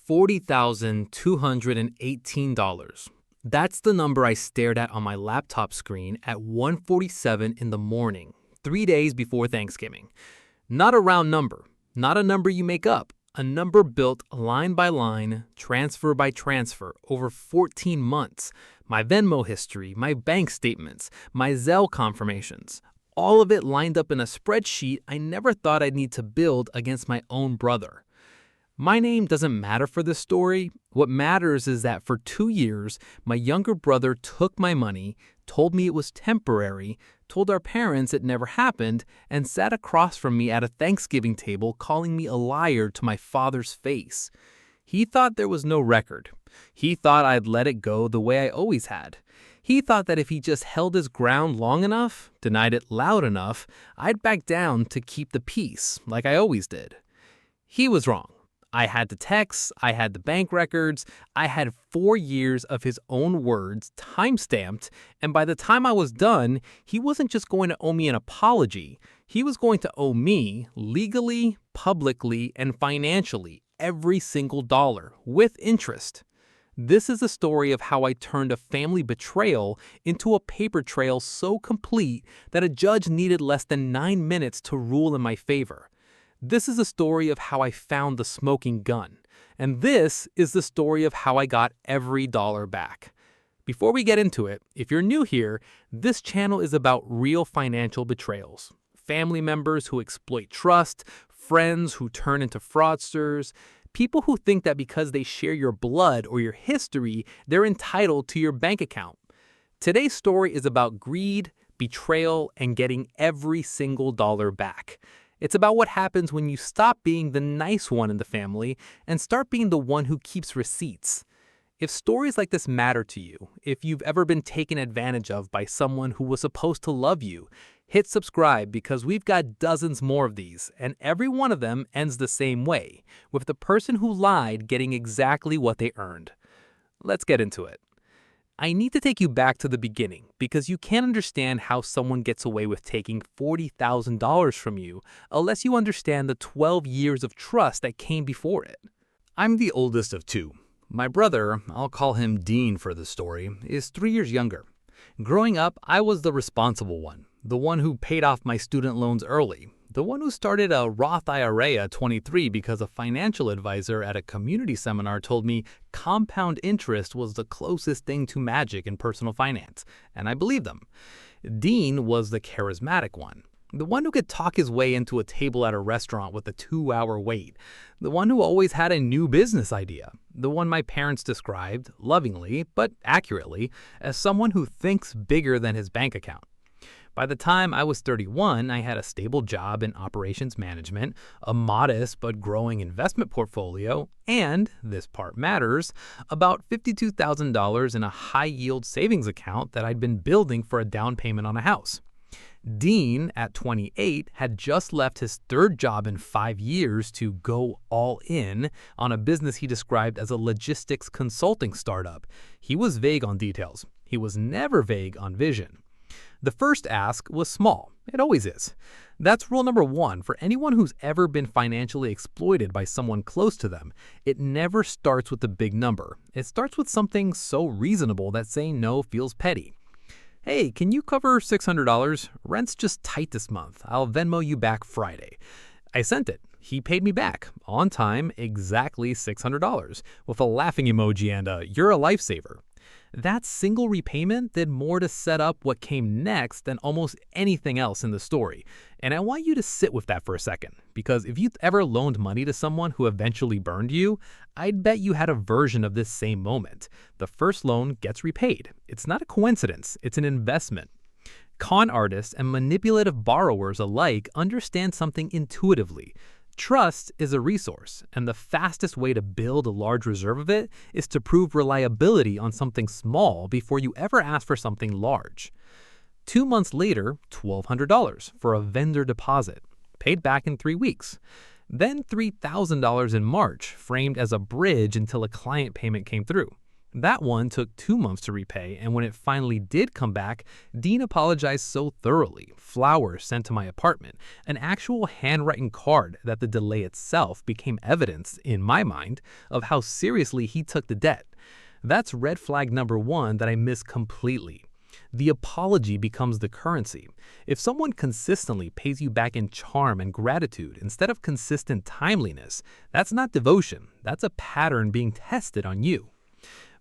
$40,218. That's the number I stared at on my laptop screen at 1:47 in the morning, 3 days before Thanksgiving. Not a round number, not a number you make up, a number built line by line, transfer by transfer, over 14 months. My Venmo history, my bank statements, my Zelle confirmations, all of it lined up in a spreadsheet I never thought I'd need to build against my own brother. My name doesn't matter for this story. What matters is that for 2 years, my younger brother took my money, told me it was temporary, told our parents it never happened, and sat across from me at a Thanksgiving table calling me a liar to my father's face. He thought there was no record. He thought I'd let it go the way I always had. He thought that if he just held his ground long enough, denied it loud enough, I'd back down to keep the peace, like I always did. He was wrong. I had the texts, I had the bank records, I had 4 years of his own words time-stamped, and by the time I was done, he wasn't just going to owe me an apology. He was going to owe me, legally, publicly, and financially, every single dollar, with interest. This is a story of how I turned a family betrayal into a paper trail so complete that a judge needed less than 9 minutes to rule in my favor. This is a story of how I found the smoking gun. And this is the story of how I got every dollar back. Before we get into it, if you're new here, this channel is about real financial betrayals. Family members who exploit trust, friends who turn into fraudsters, people who think that because they share your blood or your history, they're entitled to your bank account. Today's story is about greed, betrayal, and getting every single dollar back. It's about what happens when you stop being the nice one in the family and start being the one who keeps receipts. If stories like this matter to you, if you've ever been taken advantage of by someone who was supposed to love you, hit subscribe because we've got dozens more of these, and every one of them ends the same way, with the person who lied getting exactly what they earned. Let's get into it. I need to take you back to the beginning because you can't understand how someone gets away with taking $40,000 from you unless you understand the 12 years of trust that came before it. I'm the oldest of two. My brother, I'll call him Dean for the story, is 3 years younger. Growing up, I was the responsible one, the one who paid off my student loans early, the one who started a Roth IRA at 23 because a financial advisor at a community seminar told me compound interest was the closest thing to magic in personal finance, and I believed them. Dean was the charismatic one, the one who could talk his way into a table at a restaurant with a 2-hour wait, the one who always had a new business idea, the one my parents described, lovingly but accurately, as someone who thinks bigger than his bank account. By the time I was 31, I had a stable job in operations management, a modest but growing investment portfolio, and, this part matters, about $52,000 in a high-yield savings account that I'd been building for a down payment on a house. Dean, at 28, had just left his third job in 5 years to go all in on a business he described as a logistics consulting startup. He was vague on details. He was never vague on vision. The first ask was small. It always is. That's rule number 1 for anyone who's ever been financially exploited by someone close to them. It never starts with a big number. It starts with something so reasonable that saying no feels petty. Hey, can you cover $600? Rent's just tight this month. I'll Venmo you back Friday. I sent it. He paid me back, on time, exactly $600, with a laughing emoji and a "you're a lifesaver." That single repayment did more to set up what came next than almost anything else in the story. And I want you to sit with that for a second, because if you've ever loaned money to someone who eventually burned you, I'd bet you had a version of this same moment. The first loan gets repaid. It's not a coincidence, it's an investment. Con artists and manipulative borrowers alike understand something intuitively. Trust is a resource, and the fastest way to build a large reserve of it is to prove reliability on something small before you ever ask for something large. 2 months later, $1,200 for a vendor deposit, paid back in 3 weeks. Then $3,000 in March, framed as a bridge until a client payment came through. That one took 2 months to repay, and when it finally did come back, Dean apologized so thoroughly. Flowers sent to my apartment, an actual handwritten card that the delay itself became evidence, in my mind, of how seriously he took the debt. That's red flag number one that I missed completely. The apology becomes the currency. If someone consistently pays you back in charm and gratitude instead of consistent timeliness, that's not devotion, that's a pattern being tested on you.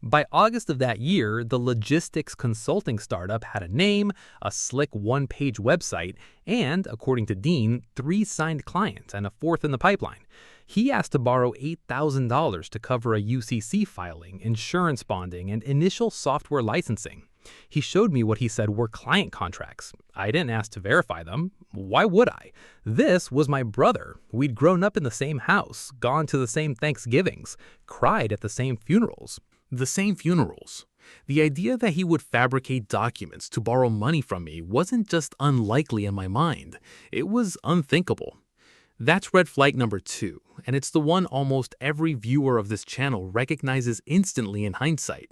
By August of that year, the logistics consulting startup had a name, a slick one-page website, and, according to Dean, 3 signed clients and a 4th in the pipeline. He asked to borrow $8,000 to cover a UCC filing, insurance bonding, and initial software licensing. He showed me what he said were client contracts. I didn't ask to verify them. Why would I? This was my brother. We'd grown up in the same house, gone to the same Thanksgivings, cried at the same funerals. The same funerals. The idea that he would fabricate documents to borrow money from me wasn't just unlikely in my mind, it was unthinkable. That's red flag number 2, and it's the one almost every viewer of this channel recognizes instantly in hindsight.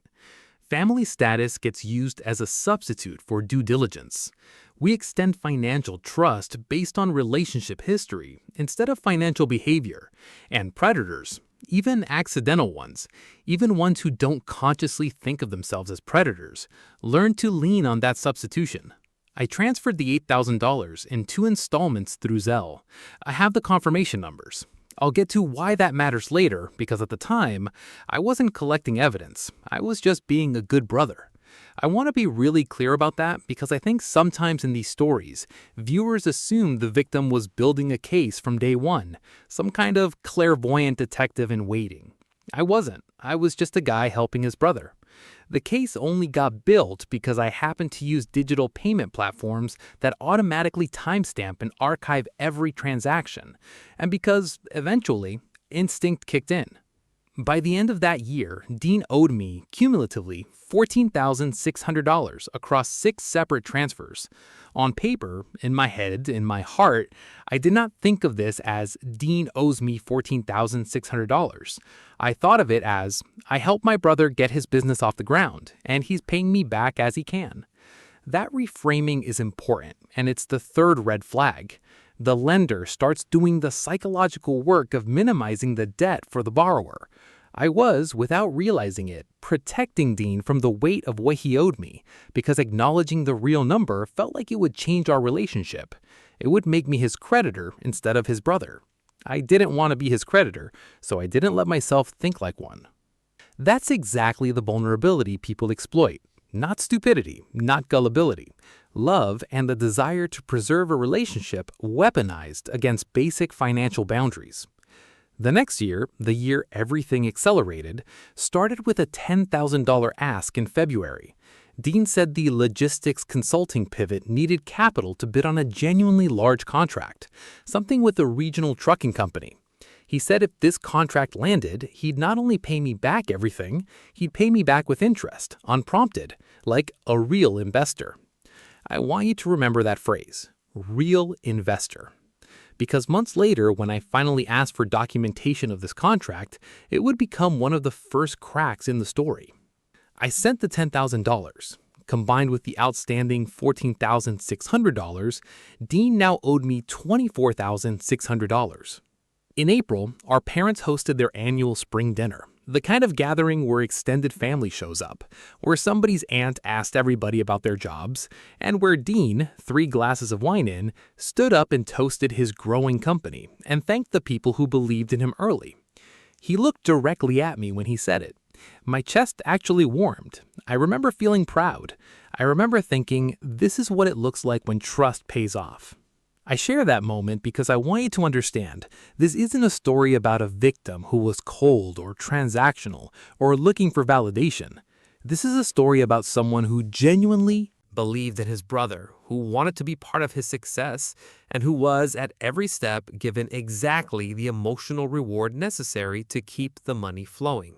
Family status gets used as a substitute for due diligence. We extend financial trust based on relationship history instead of financial behavior, and predators, even accidental ones, even ones who don't consciously think of themselves as predators, learn to lean on that substitution. I transferred the $8,000 in 2 installments through Zelle. I have the confirmation numbers. I'll get to why that matters later, because at the time, I wasn't collecting evidence. I was just being a good brother. I want to be really clear about that because I think sometimes in these stories, viewers assume the victim was building a case from day one, some kind of clairvoyant detective in waiting. I wasn't. I was just a guy helping his brother. The case only got built because I happened to use digital payment platforms that automatically timestamp and archive every transaction, and because, eventually, instinct kicked in. By the end of that year, Dean owed me, cumulatively, $14,600 across 6 separate transfers. On paper, in my head, in my heart, I did not think of this as Dean owes me $14,600. I thought of it as I helped my brother get his business off the ground, and he's paying me back as he can. That reframing is important, and it's the 3rd red flag. The lender starts doing the psychological work of minimizing the debt for the borrower. I was, without realizing it, protecting Dean from the weight of what he owed me, because acknowledging the real number felt like it would change our relationship. It would make me his creditor instead of his brother. I didn't want to be his creditor, so I didn't let myself think like one. That's exactly the vulnerability people exploit. Not stupidity, not gullibility. Love and the desire to preserve a relationship weaponized against basic financial boundaries. The next year, the year everything accelerated, started with a $10,000 ask in February. Dean said the logistics consulting pivot needed capital to bid on a genuinely large contract, something with a regional trucking company. He said if this contract landed, he'd not only pay me back everything, he'd pay me back with interest, unprompted, like a real investor. I want you to remember that phrase, real investor. Because months later, when I finally asked for documentation of this contract, it would become one of the first cracks in the story. I sent the $10,000. Combined with the outstanding $14,600, Dean now owed me $24,600. In April, our parents hosted their annual spring dinner, the kind of gathering where extended family shows up, where somebody's aunt asked everybody about their jobs, and where Dean, 3 glasses of wine in, stood up and toasted his growing company and thanked the people who believed in him early. He looked directly at me when he said it. My chest actually warmed. I remember feeling proud. I remember thinking, this is what it looks like when trust pays off. I share that moment because I want you to understand, this isn't a story about a victim who was cold or transactional or looking for validation. This is a story about someone who genuinely believed in his brother, who wanted to be part of his success, and who was, at every step, given exactly the emotional reward necessary to keep the money flowing.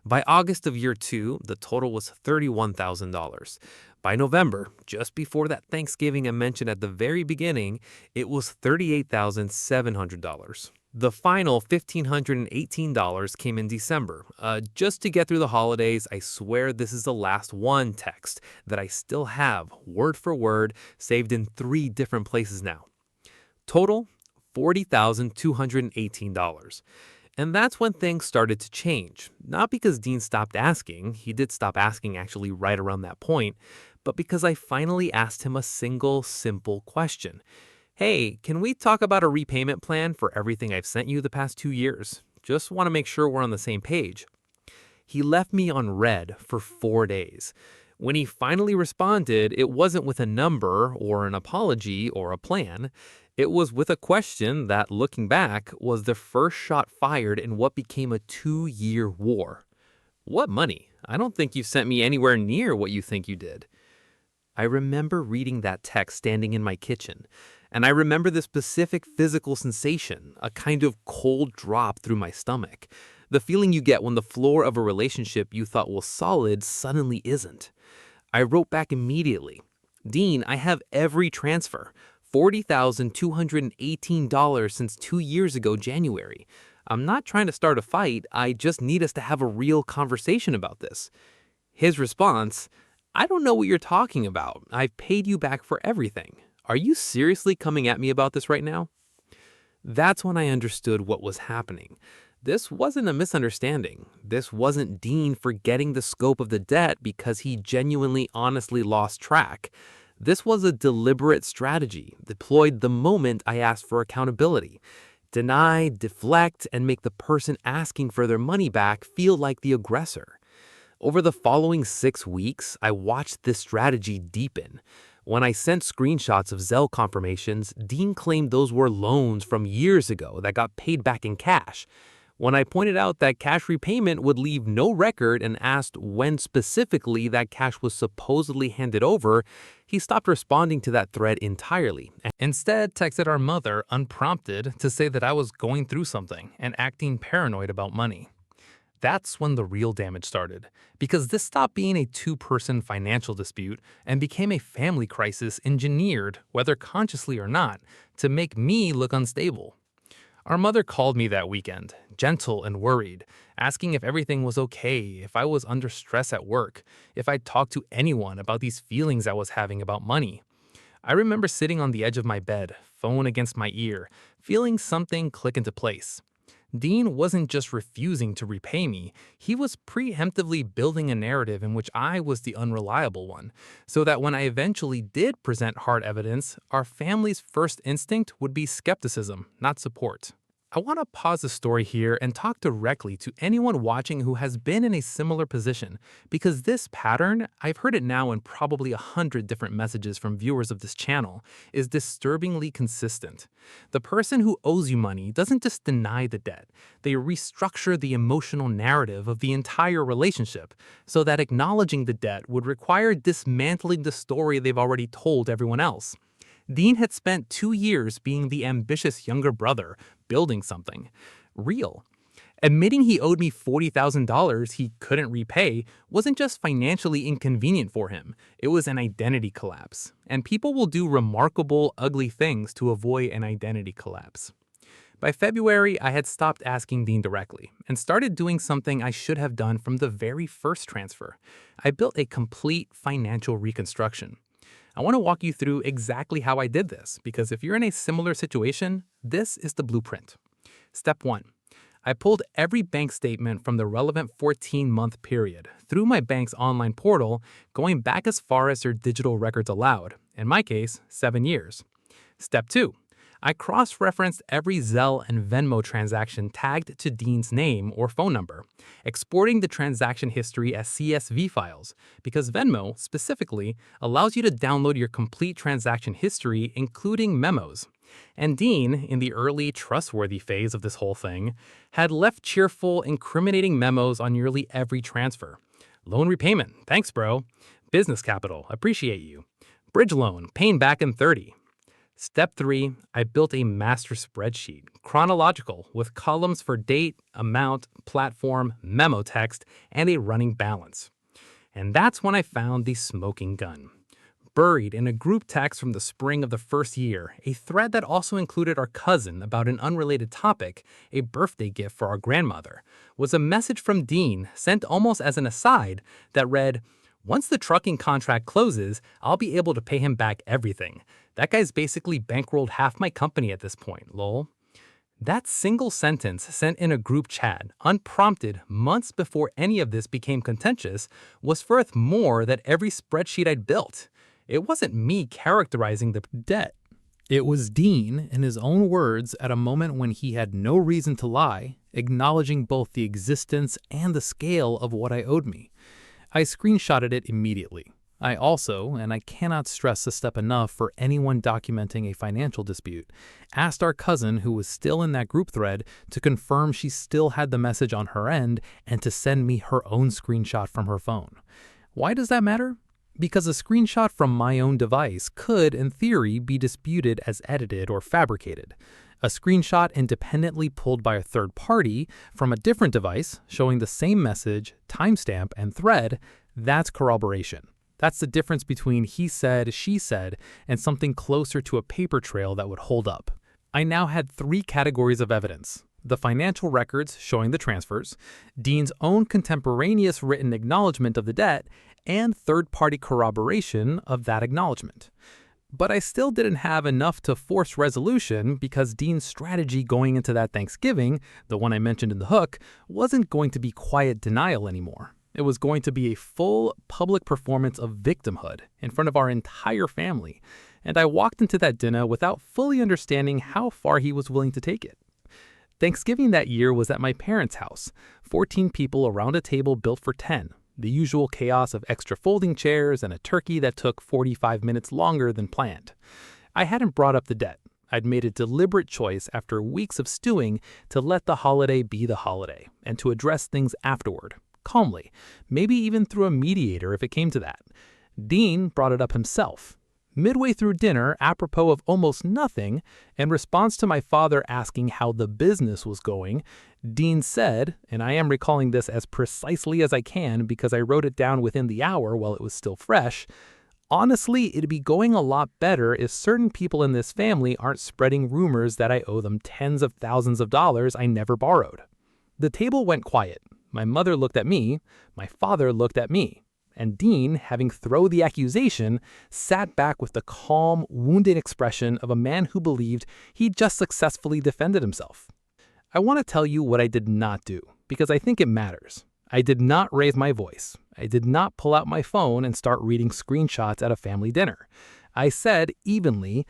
By August of year 2, the total was $31,000. By November, just before that Thanksgiving I mentioned at the very beginning, it was $38,700. The final $1,518 came in December. Just to get through the holidays, I swear this is the last one text that I still have, word for word, saved in 3 different places now. Total, $40,218. And that's when things started to change. Not because Dean stopped asking, he did stop asking actually right around that point, but because I finally asked him a single, simple question. Hey, can we talk about a repayment plan for everything I've sent you the past 2 years? Just want to make sure we're on the same page. He left me on red for 4 days. When he finally responded, it wasn't with a number or an apology or a plan. It was with a question that, looking back, was the first shot fired in what became a 2-year war. What money? I don't think you sent me anywhere near what you think you did. I remember reading that text standing in my kitchen, and I remember the specific physical sensation, a kind of cold drop through my stomach, the feeling you get when the floor of a relationship you thought was solid suddenly isn't. I wrote back immediately. Dean, I have every transfer, $40,218 since 2 years ago, January. I'm not trying to start a fight, I just need us to have a real conversation about this. His response, I don't know what you're talking about. I've paid you back for everything. Are you seriously coming at me about this right now? That's when I understood what was happening. This wasn't a misunderstanding. This wasn't Dean forgetting the scope of the debt because he genuinely, honestly lost track. This was a deliberate strategy deployed the moment I asked for accountability. Deny, deflect, and make the person asking for their money back feel like the aggressor. Over the following 6 weeks, I watched this strategy deepen. When I sent screenshots of Zelle confirmations, Dean claimed those were loans from years ago that got paid back in cash. When I pointed out that cash repayment would leave no record and asked when specifically that cash was supposedly handed over, he stopped responding to that thread entirely. Instead, texted our mother unprompted to say that I was going through something and acting paranoid about money. That's when the real damage started, because this stopped being a two-person financial dispute and became a family crisis engineered, whether consciously or not, to make me look unstable. Our mother called me that weekend, gentle and worried, asking if everything was okay, if I was under stress at work, if I'd talked to anyone about these feelings I was having about money. I remember sitting on the edge of my bed, phone against my ear, feeling something click into place. Dean wasn't just refusing to repay me, he was preemptively building a narrative in which I was the unreliable one, so that when I eventually did present hard evidence, our family's first instinct would be skepticism, not support. I want to pause the story here and talk directly to anyone watching who has been in a similar position, because this pattern, I've heard it now in probably 100 different messages from viewers of this channel, is disturbingly consistent. The person who owes you money doesn't just deny the debt, they restructure the emotional narrative of the entire relationship, so that acknowledging the debt would require dismantling the story they've already told everyone else. Dean had spent 2 years being the ambitious younger brother, building something real. Admitting he owed me $40,000 he couldn't repay wasn't just financially inconvenient for him, it was an identity collapse. And people will do remarkable, ugly things to avoid an identity collapse. By February, I had stopped asking Dean directly and started doing something I should have done from the very first transfer. I built a complete financial reconstruction. I want to walk you through exactly how I did this, because if you're in a similar situation, this is the blueprint. Step 1. I pulled every bank statement from the relevant 14-month period through my bank's online portal, going back as far as their digital records allowed, in my case, 7 years. Step 2. I cross-referenced every Zelle and Venmo transaction tagged to Dean's name or phone number, exporting the transaction history as CSV files, because Venmo, specifically, allows you to download your complete transaction history, including memos. And Dean, in the early trustworthy phase of this whole thing, had left cheerful, incriminating memos on nearly every transfer. Loan repayment, thanks bro. Business capital, appreciate you. Bridge loan, paying back in 30. Step 3, I built a master spreadsheet, chronological, with columns for date, amount, platform, memo text, and a running balance. And that's when I found the smoking gun. buried in a group text from the spring of the first year, a thread that also included our cousin about an unrelated topic, a birthday gift for our grandmother, was a message from Dean sent almost as an aside that read, "Once the trucking contract closes, I'll be able to pay him back everything. That guy's basically bankrolled half my company at this point, lol." That single sentence sent in a group chat, unprompted months before any of this became contentious, was worth more than every spreadsheet I'd built. It wasn't me characterizing the debt. It was Dean, in his own words, at a moment when he had no reason to lie, acknowledging both the existence and the scale of what I owed me. I screenshotted it immediately. I also, and I cannot stress this step enough for anyone documenting a financial dispute, asked our cousin who was still in that group thread to confirm she still had the message on her end and to send me her own screenshot from her phone. Why does that matter? Because a screenshot from my own device could, in theory, be disputed as edited or fabricated. A screenshot independently pulled by a third party from a different device showing the same message, timestamp, and thread, that's corroboration. That's the difference between he said, she said, and something closer to a paper trail that would hold up. I now had 3 categories of evidence: the financial records showing the transfers, Dean's own contemporaneous written acknowledgement of the debt, and third-party corroboration of that acknowledgement. But I still didn't have enough to force resolution because Dean's strategy going into that Thanksgiving, the one I mentioned in the hook, wasn't going to be quiet denial anymore. It was going to be a full public performance of victimhood in front of our entire family, and I walked into that dinner without fully understanding how far he was willing to take it. Thanksgiving that year was at my parents' house, 14 people around a table built for 10, the usual chaos of extra folding chairs and a turkey that took 45 minutes longer than planned. I hadn't brought up the debt. I'd made a deliberate choice after weeks of stewing to let the holiday be the holiday and to address things afterward. Calmly, maybe even through a mediator if it came to that. Dean brought it up himself. Midway through dinner, apropos of almost nothing, in response to my father asking how the business was going, Dean said, and I am recalling this as precisely as I can because I wrote it down within the hour while it was still fresh, "Honestly, it'd be going a lot better if certain people in this family aren't spreading rumors that I owe them tens of thousands of dollars I never borrowed." The table went quiet. My mother looked at me, my father looked at me, and Dean, having thrown the accusation, sat back with the calm, wounded expression of a man who believed he'd just successfully defended himself. I want to tell you what I did not do, because I think it matters. I did not raise my voice. I did not pull out my phone and start reading screenshots at a family dinner. I said evenly,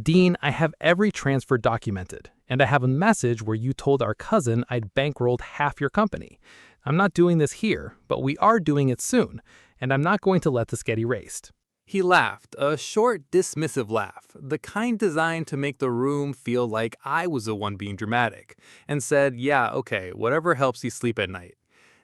"Dean, I have every transfer documented, and I have a message where you told our cousin I'd bankrolled half your company. I'm not doing this here, but we are doing it soon, and I'm not going to let this get erased." He laughed, a short, dismissive laugh, the kind designed to make the room feel like I was the one being dramatic, and said, "Yeah, okay, whatever helps you sleep at night."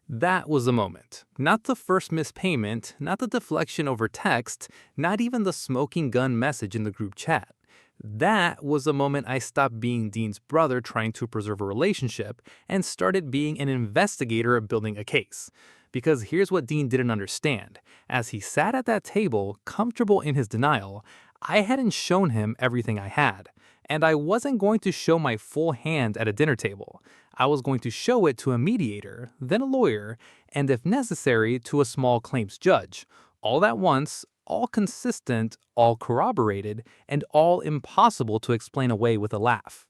That was the moment. Not the first missed payment, not the deflection over text, not even the smoking gun message in the group chat. That was the moment I stopped being Dean's brother trying to preserve a relationship and started being an investigator building a case. Because here's what Dean didn't understand. As he sat at that table, comfortable in his denial, I hadn't shown him everything I had. And I wasn't going to show my full hand at a dinner table. I was going to show it to a mediator, then a lawyer, and if necessary, to a small claims judge. All at once, all consistent, all corroborated, and all impossible to explain away with a laugh.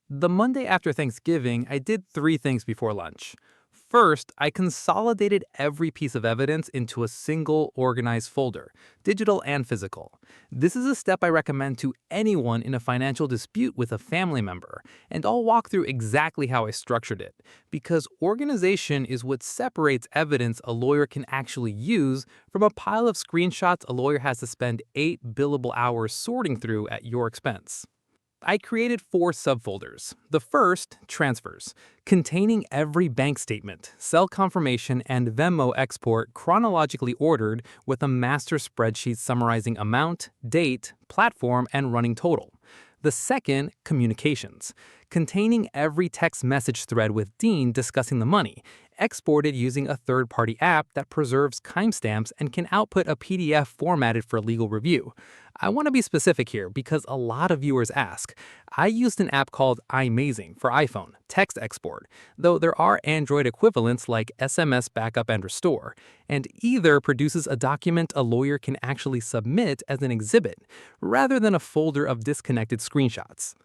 The Monday after Thanksgiving, I did 3 things before lunch. First, I consolidated every piece of evidence into a single organized folder, digital and physical. This is a step I recommend to anyone in a financial dispute with a family member, and I'll walk through exactly how I structured it, because organization is what separates evidence a lawyer can actually use from a pile of screenshots a lawyer has to spend 8 billable hours sorting through at your expense. I created 4 subfolders. The first, transfers, containing every bank statement, sell confirmation, and Venmo export chronologically ordered with a master spreadsheet summarizing amount, date, platform, and running total. The second, communications, containing every text message thread with Dean discussing the money, exported using a third-party app that preserves timestamps and can output a PDF formatted for legal review. I want to be specific here because a lot of viewers ask. I used an app called iMazing for iPhone, text export, though there are Android equivalents like SMS Backup and Restore, and either produces a document a lawyer can actually submit as an exhibit, rather than a folder of disconnected screenshots.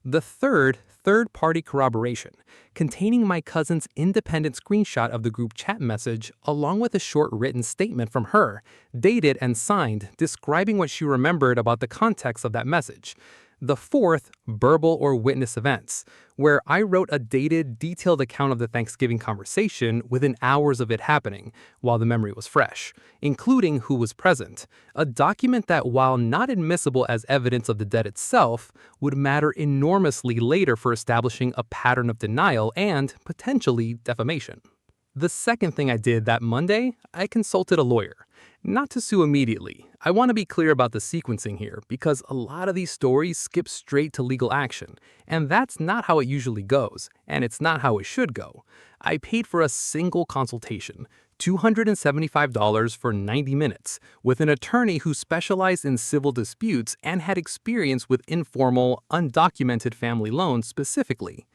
The third-party corroboration, containing my cousin's independent screenshot of the group chat message along with a short written statement from her, dated and signed, describing what she remembered about the context of that message. The fourth, verbal or witness events, where I wrote a dated, detailed account of the Thanksgiving conversation within hours of it happening, while the memory was fresh, including who was present, a document that, while not admissible as evidence of the debt itself, would matter enormously later for establishing a pattern of denial and, potentially, defamation. The second thing I did that Monday, I consulted a lawyer. Not to sue immediately. I want to be clear about the sequencing here because a lot of these stories skip straight to legal action, and that's not how it usually goes, and it's not how it should go. I paid for a single consultation, $275 for 90 minutes, with an attorney who specialized in civil disputes and had experience with informal, undocumented family loans specifically.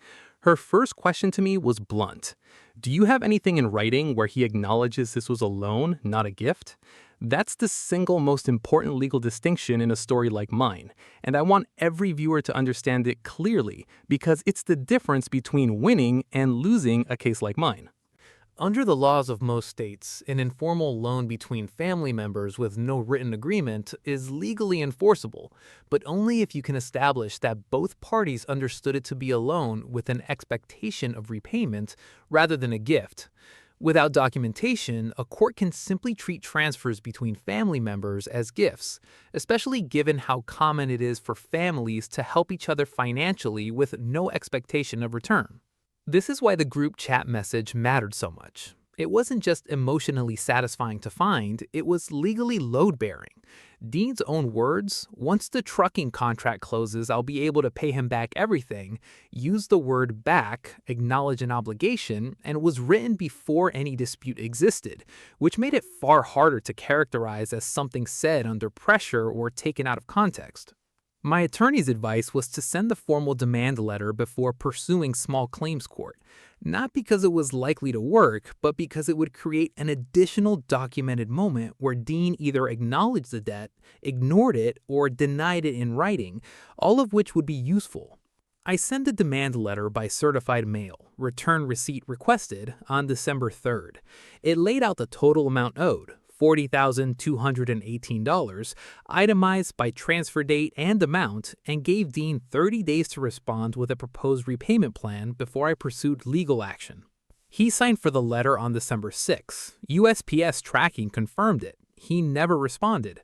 Her first question to me was blunt. Do you have anything in writing where he acknowledges this was a loan, not a gift? That's the single most important legal distinction in a story like mine, and I want every viewer to understand it clearly because it's the difference between winning and losing a case like mine. Under the laws of most states, an informal loan between family members with no written agreement is legally enforceable, but only if you can establish that both parties understood it to be a loan with an expectation of repayment rather than a gift. Without documentation, a court can simply treat transfers between family members as gifts, especially given how common it is for families to help each other financially with no expectation of return. This is why the group chat message mattered so much. It wasn't just emotionally satisfying to find, it was legally load-bearing. Dean's own words, "Once the trucking contract closes, I'll be able to pay him back everything," used the word back, acknowledge an obligation, and was written before any dispute existed, which made it far harder to characterize as something said under pressure or taken out of context. My attorney's advice was to send the formal demand letter before pursuing small claims court, not because it was likely to work, but because it would create an additional documented moment where Dean either acknowledged the debt, ignored it, or denied it in writing, all of which would be useful. I sent the demand letter by certified mail, return receipt requested, on December 3rd. It laid out the total amount owed, $40,218, itemized by transfer date and amount, and gave Dean 30 days to respond with a proposed repayment plan before I pursued legal action. He signed for the letter on December 6. USPS tracking confirmed it. He never responded.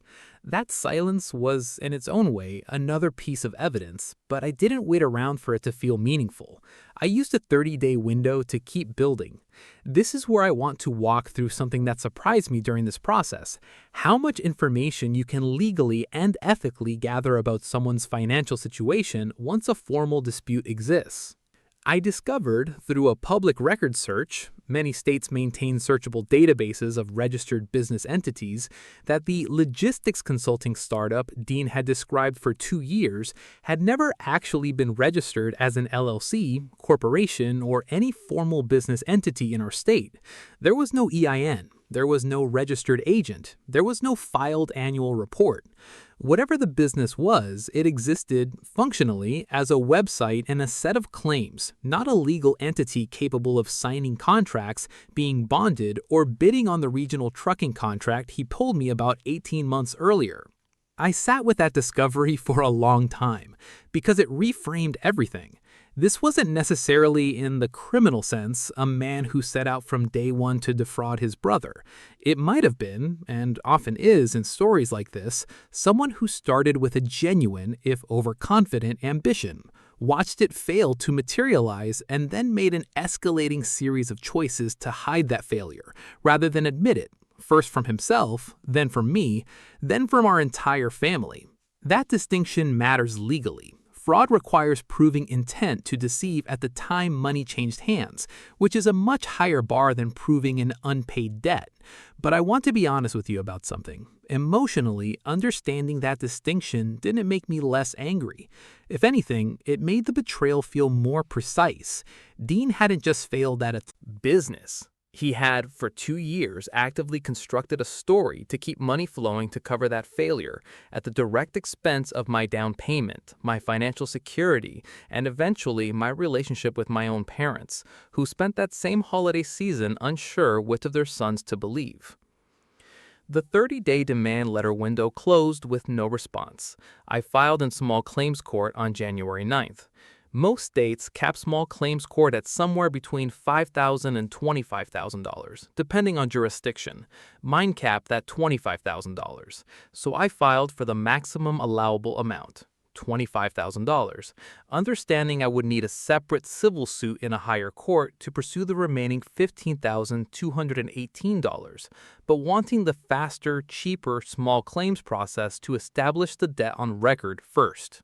That silence was, in its own way, another piece of evidence, but I didn't wait around for it to feel meaningful. I used a 30-day window to keep building. This is where I want to walk through something that surprised me during this process: how much information you can legally and ethically gather about someone's financial situation once a formal dispute exists. I discovered, through a public record search, many states maintain searchable databases of registered business entities, that the logistics consulting startup Dean had described for 2 years had never actually been registered as an LLC, corporation, or any formal business entity in our state. There was no EIN. There was no registered agent. There was no filed annual report. Whatever the business was, it existed, functionally, as a website and a set of claims, not a legal entity capable of signing contracts, being bonded, or bidding on the regional trucking contract he told me about 18 months earlier. I sat with that discovery for a long time, because it reframed everything. This wasn't necessarily, in the criminal sense, a man who set out from day one to defraud his brother. It might have been, and often is in stories like this, someone who started with a genuine, if overconfident, ambition, watched it fail to materialize, and then made an escalating series of choices to hide that failure, rather than admit it, first from himself, then from me, then from our entire family. That distinction matters legally. Fraud requires proving intent to deceive at the time money changed hands, which is a much higher bar than proving an unpaid debt. But I want to be honest with you about something. Emotionally, understanding that distinction didn't make me less angry. If anything, it made the betrayal feel more precise. Dean hadn't just failed at a business. He had, for 2 years, actively constructed a story to keep money flowing to cover that failure at the direct expense of my down payment, my financial security, and eventually my relationship with my own parents, who spent that same holiday season unsure which of their sons to believe. The 30-day demand letter window closed with no response. I filed in small claims court on January 9th. Most states cap small claims court at somewhere between $5,000 and $25,000, depending on jurisdiction. Mine capped at $25,000, so I filed for the maximum allowable amount, $25,000, understanding I would need a separate civil suit in a higher court to pursue the remaining $15,218, but wanting the faster, cheaper small claims process to establish the debt on record first.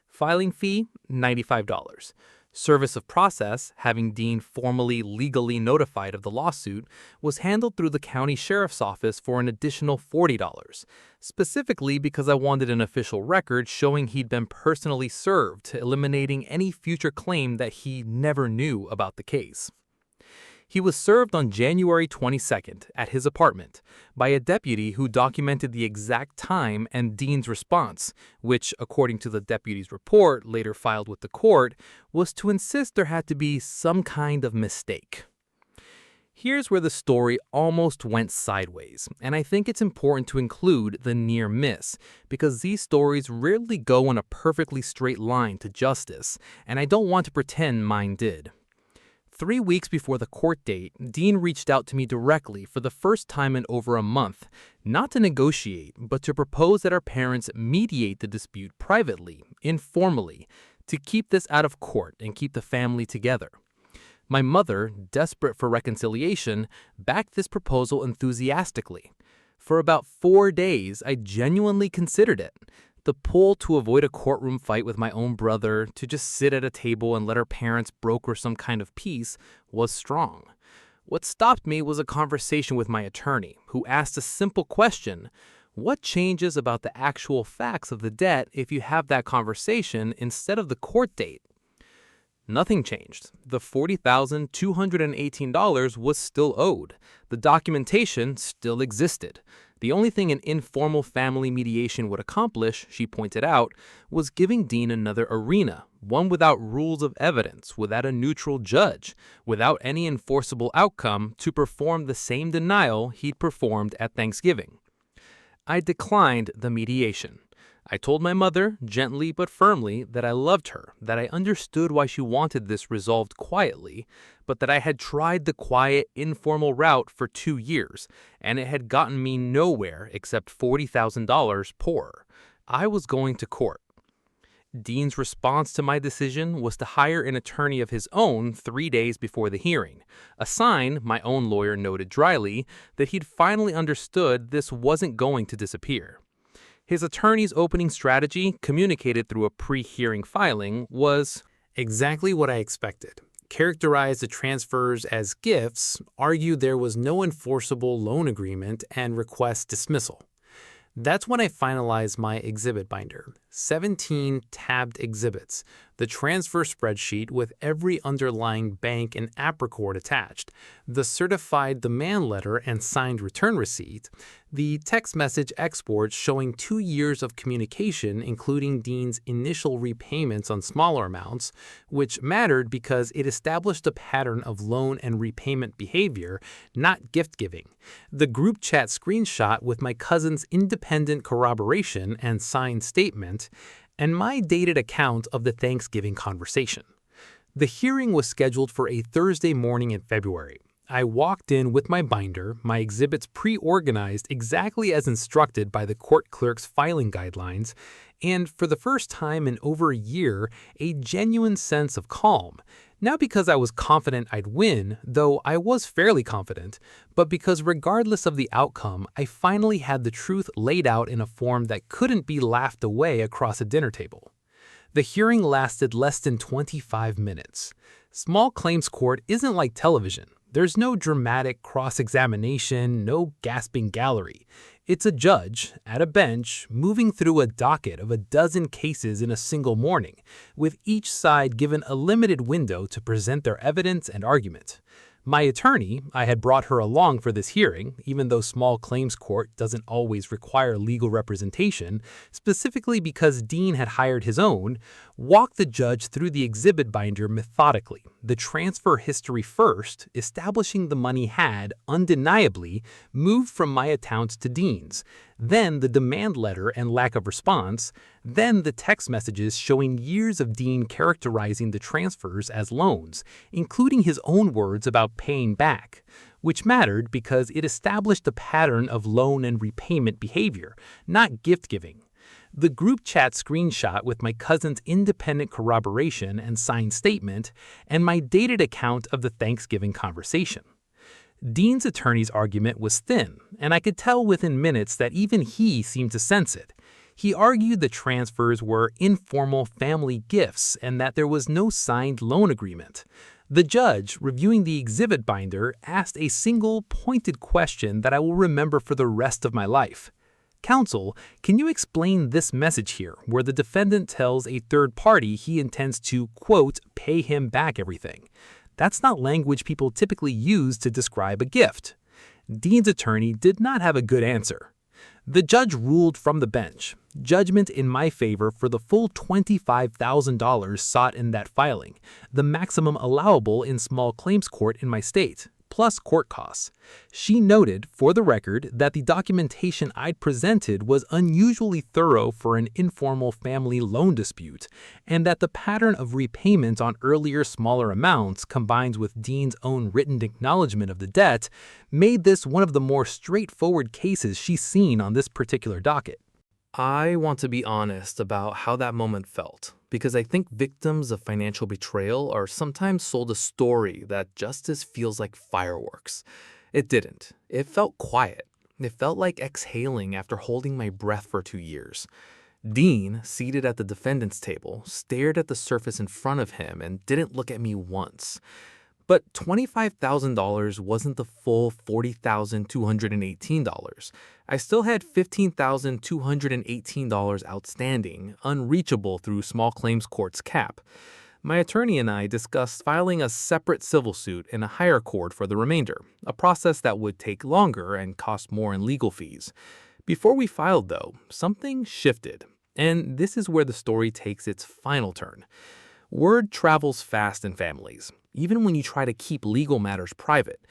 Filing fee, $95. Service of process, having Dean formally legally notified of the lawsuit, was handled through the county sheriff's office for an additional $40, specifically because I wanted an official record showing he'd been personally served, eliminating any future claim that he never knew about the case. He was served on January 22nd at his apartment by a deputy who documented the exact time and Dean's response, which, according to the deputy's report later filed with the court, was to insist there had to be some kind of mistake. Here's where the story almost went sideways, and I think it's important to include the near miss, because these stories rarely go in a perfectly straight line to justice, and I don't want to pretend mine did. 3 weeks before the court date, Dean reached out to me directly for the first time in over a month, not to negotiate, but to propose that our parents mediate the dispute privately, informally, to keep this out of court and keep the family together. My mother, desperate for reconciliation, backed this proposal enthusiastically. For about 4 days, I genuinely considered it. The pull to avoid a courtroom fight with my own brother, to just sit at a table and let our parents broker some kind of peace, was strong. What stopped me was a conversation with my attorney, who asked a simple question: what changes about the actual facts of the debt if you have that conversation instead of the court date? Nothing changed. The $40,218 was still owed. The documentation still existed. The only thing an informal family mediation would accomplish, she pointed out, was giving Dean another arena, one without rules of evidence, without a neutral judge, without any enforceable outcome, to perform the same denial he'd performed at Thanksgiving. I declined the mediation. I told my mother, gently but firmly, that I loved her, that I understood why she wanted this resolved quietly, but that I had tried the quiet, informal route for 2 years, and it had gotten me nowhere except $40,000 poorer. I was going to court. Dean's response to my decision was to hire an attorney of his own 3 days before the hearing, a sign, my own lawyer noted dryly, that he'd finally understood this wasn't going to disappear. His attorney's opening strategy, communicated through a pre-hearing filing, was exactly what I expected. Characterize the transfers as gifts, argue there was no enforceable loan agreement, and request dismissal. That's when I finalized my exhibit binder, 17 tabbed exhibits, the transfer spreadsheet with every underlying bank and app record attached, the certified demand letter and signed return receipt, the text message export showing 2 years of communication, including Dean's initial repayments on smaller amounts, which mattered because it established a pattern of loan and repayment behavior, not gift giving, the group chat screenshot with my cousin's independent corroboration and signed statement, and my dated account of the Thanksgiving conversation. The hearing was scheduled for a Thursday morning in February. I walked in with my binder, my exhibits pre-organized exactly as instructed by the court clerk's filing guidelines, and for the first time in over a year, a genuine sense of calm. Not because I was confident I'd win, though I was fairly confident, but because regardless of the outcome, I finally had the truth laid out in a form that couldn't be laughed away across a dinner table. The hearing lasted less than 25 minutes. Small claims court isn't like television. There's no dramatic cross-examination, no gasping gallery. It's a judge, at a bench, moving through a docket of a dozen cases in a single morning, with each side given a limited window to present their evidence and argument. My attorney, I had brought her along for this hearing, even though small claims court doesn't always require legal representation, specifically because Dean had hired his own, walked the judge through the exhibit binder methodically, the transfer history first, establishing the money had, undeniably, moved from my account to Dean's, then the demand letter and lack of response, then the text messages showing years of Dean characterizing the transfers as loans, including his own words about paying back, which mattered because it established a pattern of loan and repayment behavior, not gift-giving. The group chat screenshot with my cousin's independent corroboration and signed statement, and my dated account of the Thanksgiving conversation. Dean's attorney's argument was thin, and I could tell within minutes that even he seemed to sense it. He argued the transfers were informal family gifts and that there was no signed loan agreement. The judge, reviewing the exhibit binder, asked a single, pointed question that I will remember for the rest of my life. Counsel, can you explain this message here, where the defendant tells a third party he intends to, quote, pay him back everything? That's not language people typically use to describe a gift. Dean's attorney did not have a good answer. The judge ruled from the bench, judgment in my favor for the full $25,000 sought in that filing, the maximum allowable in small claims court in my state, plus court costs. She noted, for the record, that the documentation I'd presented was unusually thorough for an informal family loan dispute, and that the pattern of repayment on earlier smaller amounts combined with Dean's own written acknowledgement of the debt made this one of the more straightforward cases she's seen on this particular docket. I want to be honest about how that moment felt, because I think victims of financial betrayal are sometimes sold a story that justice feels like fireworks. It didn't. It felt quiet. It felt like exhaling after holding my breath for 2 years. Dean, seated at the defendant's table, stared at the surface in front of him and didn't look at me once. But $25,000 wasn't the full $40,218. I still had $15,218 outstanding, unreachable through small claims court's cap. My attorney and I discussed filing a separate civil suit in a higher court for the remainder, a process that would take longer and cost more in legal fees. Before we filed, though, something shifted, and this is where the story takes its final turn. Word travels fast in families, even when you try to keep legal matters private.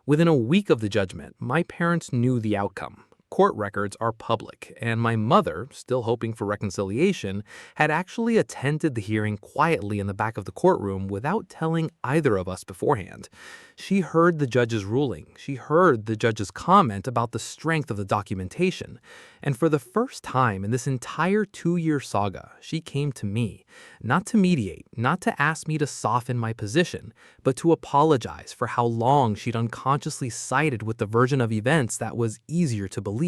Within a week of the judgment, my parents knew the outcome. Court records are public, and my mother, still hoping for reconciliation, had actually attended the hearing quietly in the back of the courtroom without telling either of us beforehand. She heard the judge's ruling. She heard the judge's comment about the strength of the documentation. And for the first time in this entire 2-year saga, she came to me, not to mediate, not to ask me to soften my position, but to apologize for how long she'd unconsciously sided with the version of events that was easier to believe.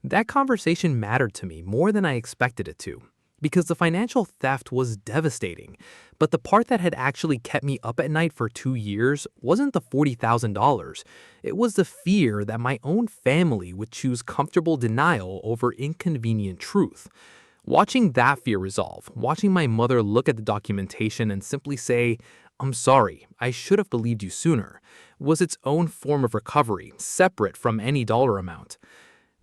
That conversation mattered to me more than I expected it to, because the financial theft was devastating. But the part that had actually kept me up at night for 2 years wasn't the $40,000. It was the fear that my own family would choose comfortable denial over inconvenient truth. Watching that fear resolve, watching my mother look at the documentation and simply say, "I'm sorry, I should have believed you sooner," was its own form of recovery, separate from any dollar amount.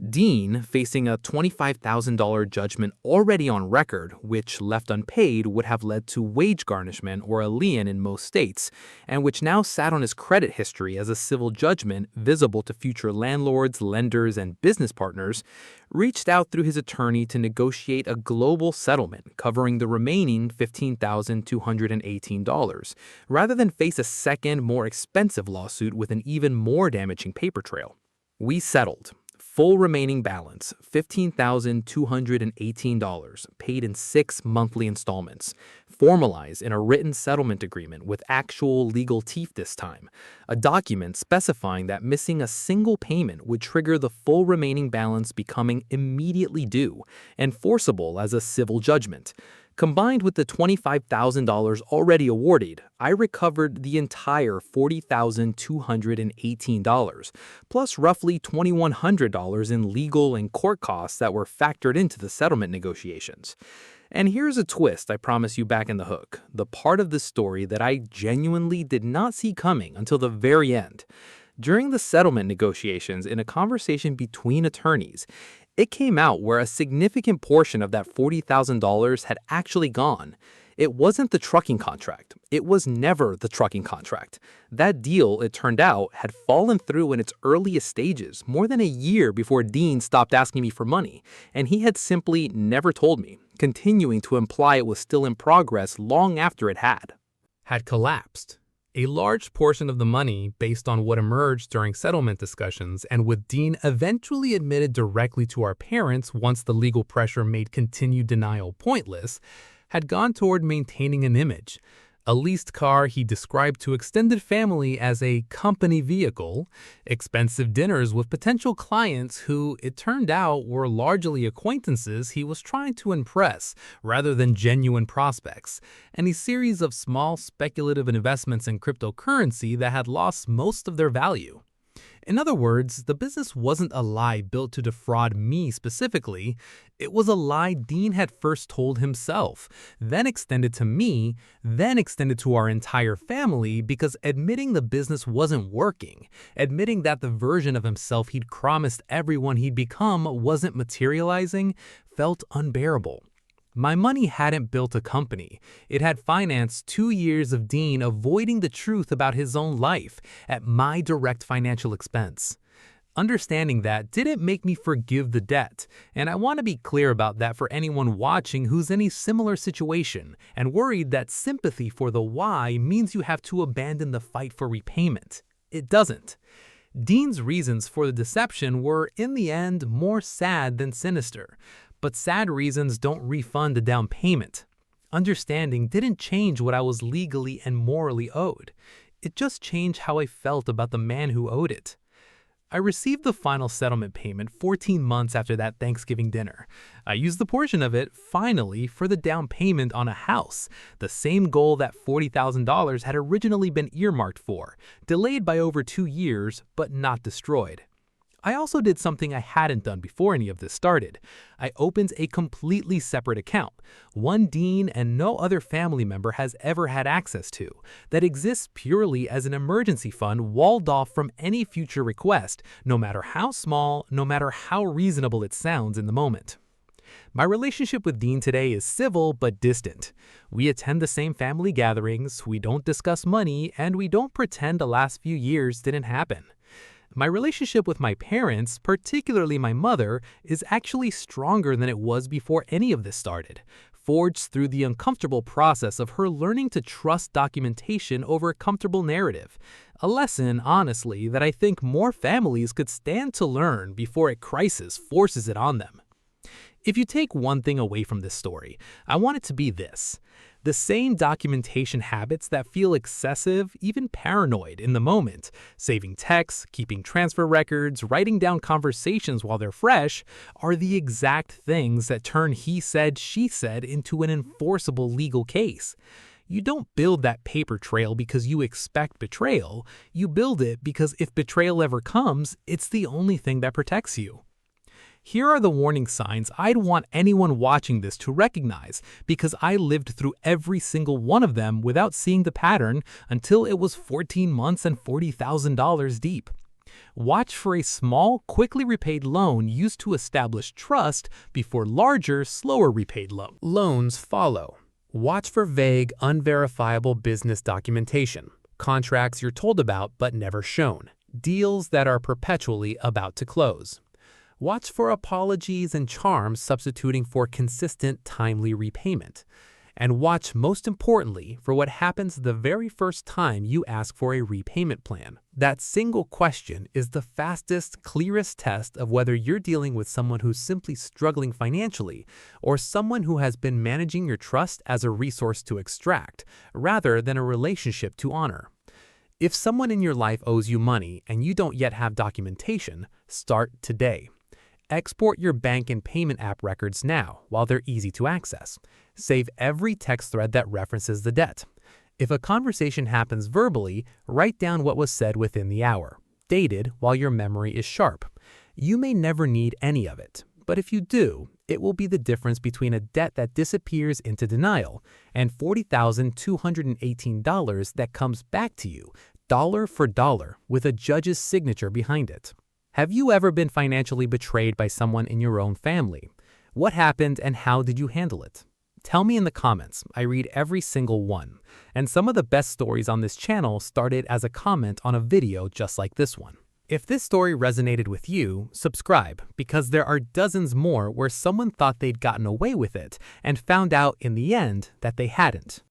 Dean, facing a $25,000 judgment already on record, which left unpaid would have led to wage garnishment or a lien in most states, and which now sat on his credit history as a civil judgment visible to future landlords, lenders, and business partners, reached out through his attorney to negotiate a global settlement covering the remaining $15,218, rather than face a second, more expensive lawsuit with an even more damaging paper trail. We settled. Full remaining balance, $15,218, paid in 6 monthly installments, formalized in a written settlement agreement with actual legal teeth this time, a document specifying that missing a single payment would trigger the full remaining balance becoming immediately due, enforceable as a civil judgment. Combined with the $25,000 already awarded, I recovered the entire $40,218, plus roughly $2,100 in legal and court costs that were factored into the settlement negotiations. And here's a twist I promise you back in the hook, the part of the story that I genuinely did not see coming until the very end. During the settlement negotiations, in a conversation between attorneys, it came out where a significant portion of that $40,000 had actually gone. It wasn't the trucking contract. It was never the trucking contract. That deal, it turned out, had fallen through in its earliest stages more than a year before Dean stopped asking me for money, and he had simply never told me, continuing to imply it was still in progress long after it had collapsed. A large portion of the money, based on what emerged during settlement discussions and with Dean eventually admitted directly to our parents once the legal pressure made continued denial pointless, had gone toward maintaining an image. A leased car he described to extended family as a company vehicle, expensive dinners with potential clients who, it turned out, were largely acquaintances he was trying to impress rather than genuine prospects, and a series of small speculative investments in cryptocurrency that had lost most of their value. In other words, the business wasn't a lie built to defraud me specifically. It was a lie Dean had first told himself, then extended to me, then extended to our entire family because admitting the business wasn't working, admitting that the version of himself he'd promised everyone he'd become wasn't materializing, felt unbearable. My money hadn't built a company. It had financed 2 years of Dean avoiding the truth about his own life at my direct financial expense. Understanding that didn't make me forgive the debt, and I want to be clear about that for anyone watching who's in a similar situation and worried that sympathy for the why means you have to abandon the fight for repayment. It doesn't. Dean's reasons for the deception were, in the end, more sad than sinister. But sad reasons don't refund a down payment. Understanding didn't change what I was legally and morally owed. It just changed how I felt about the man who owed it. I received the final settlement payment 14 months after that Thanksgiving dinner. I used the portion of it, finally, for the down payment on a house, the same goal that $40,000 had originally been earmarked for, delayed by over 2 years, but not destroyed. I also did something I hadn't done before any of this started. I opened a completely separate account, one Dean and no other family member has ever had access to, that exists purely as an emergency fund walled off from any future request, no matter how small, no matter how reasonable it sounds in the moment. My relationship with Dean today is civil but distant. We attend the same family gatherings, we don't discuss money, and we don't pretend the last few years didn't happen. My relationship with my parents, particularly my mother, is actually stronger than it was before any of this started, forged through the uncomfortable process of her learning to trust documentation over a comfortable narrative. A lesson, honestly, that I think more families could stand to learn before a crisis forces it on them. If you take one thing away from this story, I want it to be this. The same documentation habits that feel excessive, even paranoid in the moment, saving texts, keeping transfer records, writing down conversations while they're fresh, are the exact things that turn he said, she said into an enforceable legal case. You don't build that paper trail because you expect betrayal. You build it because if betrayal ever comes, it's the only thing that protects you. Here are the warning signs I'd want anyone watching this to recognize because I lived through every single one of them without seeing the pattern until it was 14 months and $40,000 deep. Watch for a small, quickly repaid loan used to establish trust before larger, slower repaid loans follow. Watch for vague, unverifiable business documentation, contracts you're told about but never shown, deals that are perpetually about to close. Watch for apologies and charms substituting for consistent, timely repayment. And watch, most importantly, for what happens the very first time you ask for a repayment plan. That single question is the fastest, clearest test of whether you're dealing with someone who's simply struggling financially or someone who has been managing your trust as a resource to extract, rather than a relationship to honor. If someone in your life owes you money and you don't yet have documentation, start today. Export your bank and payment app records now while they're easy to access. Save every text thread that references the debt. If a conversation happens verbally, write down what was said within the hour, dated while your memory is sharp. You may never need any of it, but if you do, it will be the difference between a debt that disappears into denial and $40,218 that comes back to you, dollar for dollar, with a judge's signature behind it. Have you ever been financially betrayed by someone in your own family? What happened and how did you handle it? Tell me in the comments. I read every single one. And some of the best stories on this channel started as a comment on a video just like this one. If this story resonated with you, subscribe, because there are dozens more where someone thought they'd gotten away with it and found out in the end that they hadn't.